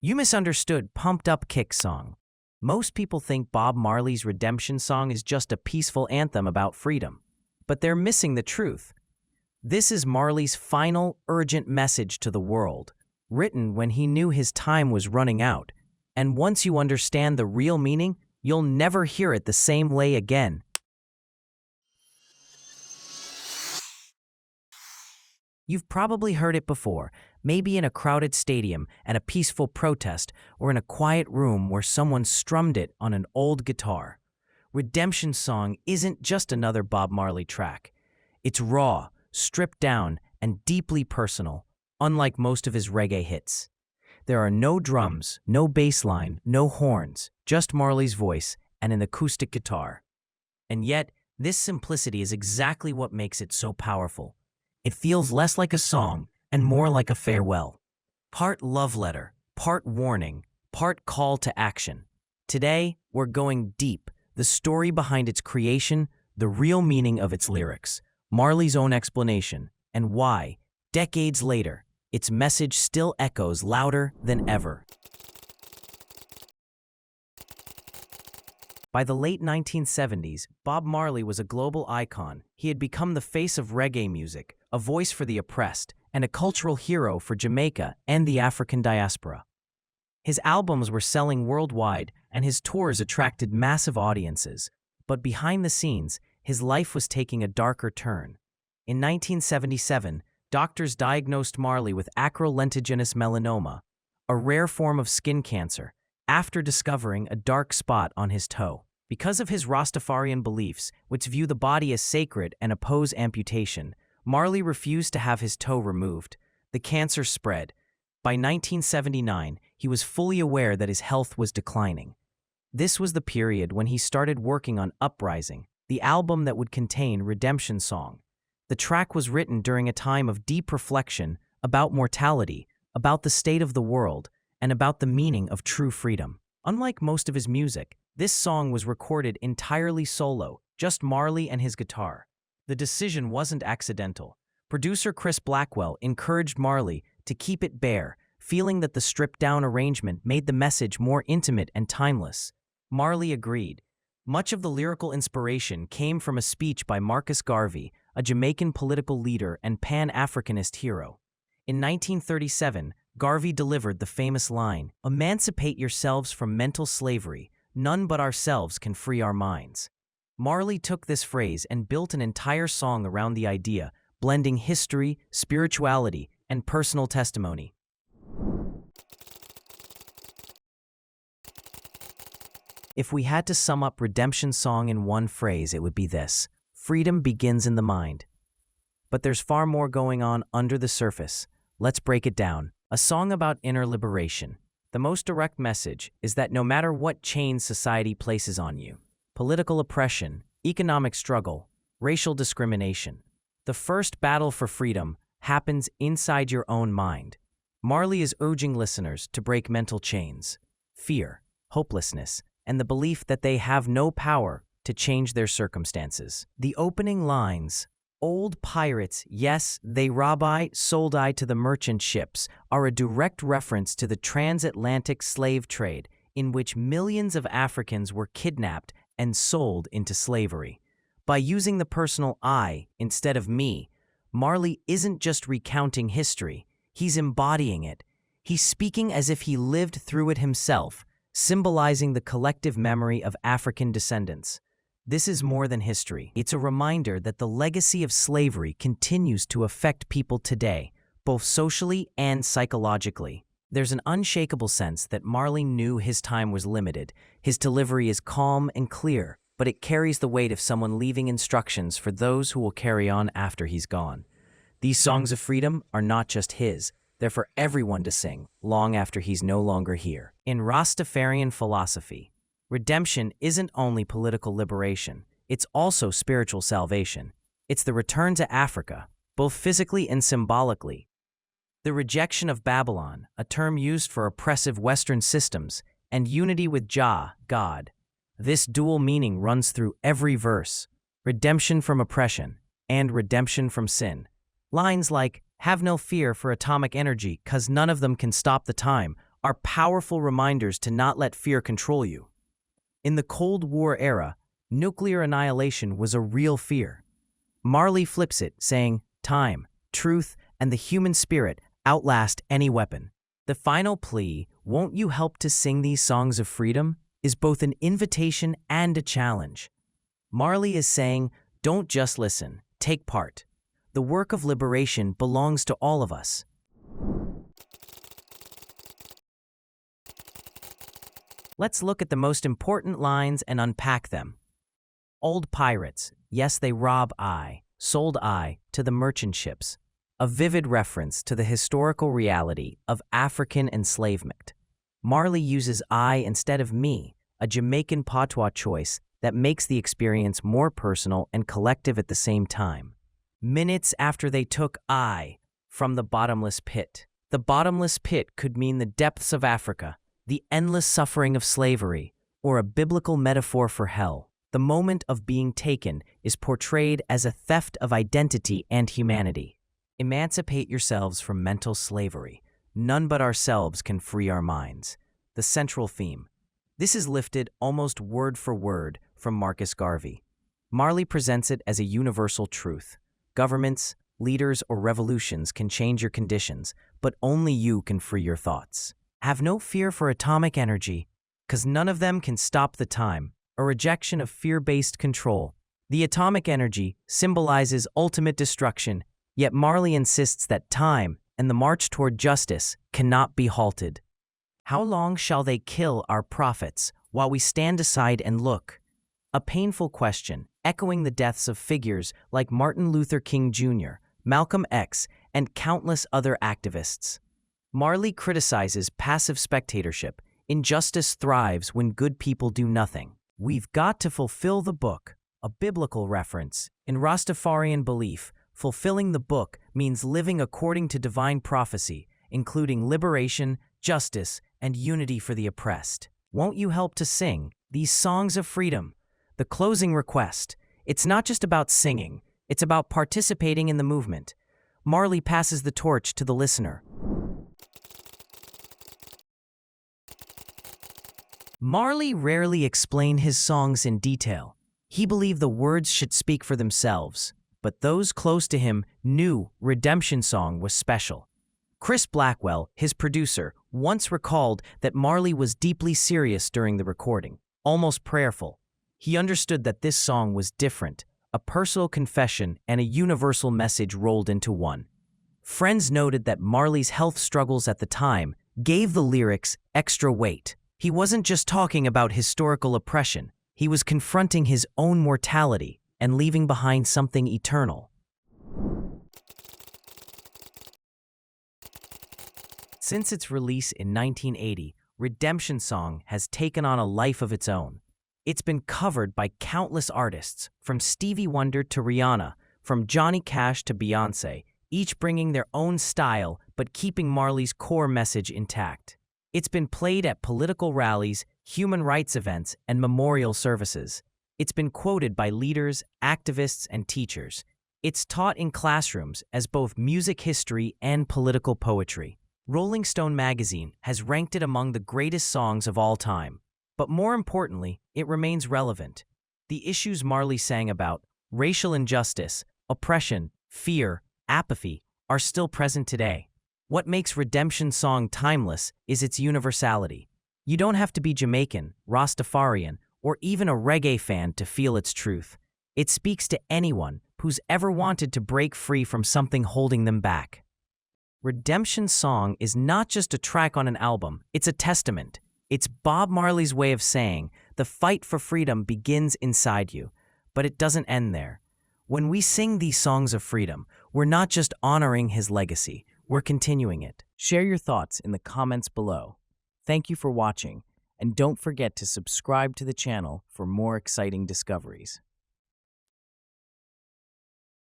You misunderstood Pumped Up Kick song. Most people think Bob Marley's Redemption song is just a peaceful anthem about freedom. But they're missing the truth. This is Marley's final, urgent message to the world, written when he knew his time was running out. And once you understand the real meaning, you'll never hear it the same way again. You've probably heard it before, maybe in a crowded stadium at a peaceful protest or in a quiet room where someone strummed it on an old guitar. Redemption Song isn't just another Bob Marley track. It's raw, stripped down, and deeply personal, unlike most of his reggae hits. There are no drums, no bass line, no horns, just Marley's voice and an acoustic guitar. And yet, this simplicity is exactly what makes it so powerful. It feels less like a song and more like a farewell. Part love letter, part warning, part call to action. Today, we're going deep, the story behind its creation, the real meaning of its lyrics, Marley's own explanation, and why, decades later, its message still echoes louder than ever. By the late 1970s, Bob Marley was a global icon. He had become the face of reggae music, a voice for the oppressed, and a cultural hero for Jamaica and the African diaspora. His albums were selling worldwide, and his tours attracted massive audiences. But behind the scenes, his life was taking a darker turn. In 1977, doctors diagnosed Marley with acrolentigenous melanoma, a rare form of skin cancer, after discovering a dark spot on his toe. Because of his Rastafarian beliefs, which view the body as sacred and oppose amputation, Marley refused to have his toe removed. The cancer spread. By 1979, he was fully aware that his health was declining. This was the period when he started working on Uprising, the album that would contain Redemption Song. The track was written during a time of deep reflection about mortality, about the state of the world, and about the meaning of true freedom. Unlike most of his music, this song was recorded entirely solo, just Marley and his guitar. The decision wasn't accidental. Producer Chris Blackwell encouraged Marley to keep it bare, feeling that the stripped-down arrangement made the message more intimate and timeless. Marley agreed. Much of the lyrical inspiration came from a speech by Marcus Garvey, a Jamaican political leader and Pan-Africanist hero. In 1937, Garvey delivered the famous line, "Emancipate yourselves from mental slavery. None but ourselves can free our minds." Marley took this phrase and built an entire song around the idea, blending history, spirituality, and personal testimony. If we had to sum up Redemption Song in one phrase, it would be this: freedom begins in the mind. But there's far more going on under the surface. Let's break it down. A song about inner liberation. The most direct message is that no matter what chains society places on you, political oppression, economic struggle, racial discrimination, the first battle for freedom happens inside your own mind. Marley is urging listeners to break mental chains, fear, hopelessness, and the belief that they have no power to change their circumstances. The opening lines, "Old pirates, yes, they rob I, sold I to the merchant ships," are a direct reference to the transatlantic slave trade in which millions of Africans were kidnapped and sold into slavery. By using the personal I instead of me, Marley isn't just recounting history, he's embodying it. He's speaking as if he lived through it himself, symbolizing the collective memory of African descendants. This is more than history. It's a reminder that the legacy of slavery continues to affect people today, both socially and psychologically. There's an unshakable sense that Marley knew his time was limited. His delivery is calm and clear, but it carries the weight of someone leaving instructions for those who will carry on after he's gone. These songs of freedom are not just his. They're for everyone to sing, long after he's no longer here. In Rastafarian philosophy, redemption isn't only political liberation, it's also spiritual salvation. It's the return to Africa, both physically and symbolically. The rejection of Babylon, a term used for oppressive Western systems, and unity with Jah, God. This dual meaning runs through every verse: redemption from oppression and redemption from sin. Lines like, "Have no fear for atomic energy, 'cause none of them can stop the time," are powerful reminders to not let fear control you. In the Cold War era, nuclear annihilation was a real fear. Marley flips it, saying, "Time, truth, and the human spirit outlast any weapon." The final plea, "Won't you help to sing these songs of freedom?" is both an invitation and a challenge. Marley is saying, don't just listen, take part. The work of liberation belongs to all of us. Let's look at the most important lines and unpack them. Old pirates, yes, they rob I, sold I to the merchant ships. A vivid reference to the historical reality of African enslavement. Marley uses I instead of me, a Jamaican patois choice that makes the experience more personal and collective at the same time. Minutes after they took I from the bottomless pit. The bottomless pit could mean the depths of Africa, the endless suffering of slavery, or a biblical metaphor for hell. The moment of being taken is portrayed as a theft of identity and humanity. Emancipate yourselves from mental slavery. None but ourselves can free our minds. The central theme. This is lifted almost word for word from Marcus Garvey. Marley presents it as a universal truth. Governments, leaders, or revolutions can change your conditions, but only you can free your thoughts. Have no fear for atomic energy, because none of them can stop the time, a rejection of fear-based control. The atomic energy symbolizes ultimate destruction, yet Marley insists that time and the march toward justice cannot be halted. How long shall they kill our prophets while we stand aside and look? A painful question, echoing the deaths of figures like Martin Luther King Jr., Malcolm X, and countless other activists. Marley criticizes passive spectatorship. Injustice thrives when good people do nothing. We've got to fulfill the book, a biblical reference. In Rastafarian belief, fulfilling the book means living according to divine prophecy, including liberation, justice, and unity for the oppressed. Won't you help to sing these songs of freedom? The closing request. It's not just about singing, it's about participating in the movement. Marley passes the torch to the listener. Marley rarely explained his songs in detail. He believed the words should speak for themselves, but those close to him knew Redemption Song was special. Chris Blackwell, his producer, once recalled that Marley was deeply serious during the recording, almost prayerful. He understood that this song was different, a personal confession and a universal message rolled into one. Friends noted that Marley's health struggles at the time gave the lyrics extra weight. He wasn't just talking about historical oppression, he was confronting his own mortality and leaving behind something eternal. Since its release in 1980, Redemption Song has taken on a life of its own. It's been covered by countless artists, from Stevie Wonder to Rihanna, from Johnny Cash to Beyoncé, each bringing their own style but keeping Marley's core message intact. It's been played at political rallies, human rights events, and memorial services. It's been quoted by leaders, activists, and teachers. It's taught in classrooms as both music history and political poetry. Rolling Stone magazine has ranked it among the greatest songs of all time. But more importantly, it remains relevant. The issues Marley sang about, racial injustice, oppression, fear, apathy, are still present today. What makes Redemption Song timeless is its universality. You don't have to be Jamaican, Rastafarian, or even a reggae fan to feel its truth. It speaks to anyone who's ever wanted to break free from something holding them back. Redemption Song is not just a track on an album, it's a testament. It's Bob Marley's way of saying, the fight for freedom begins inside you, but it doesn't end there. When we sing these songs of freedom, we're not just honoring his legacy, we're continuing it. Share your thoughts in the comments below. Thank you for watching, and don't forget to subscribe to the channel for more exciting discoveries.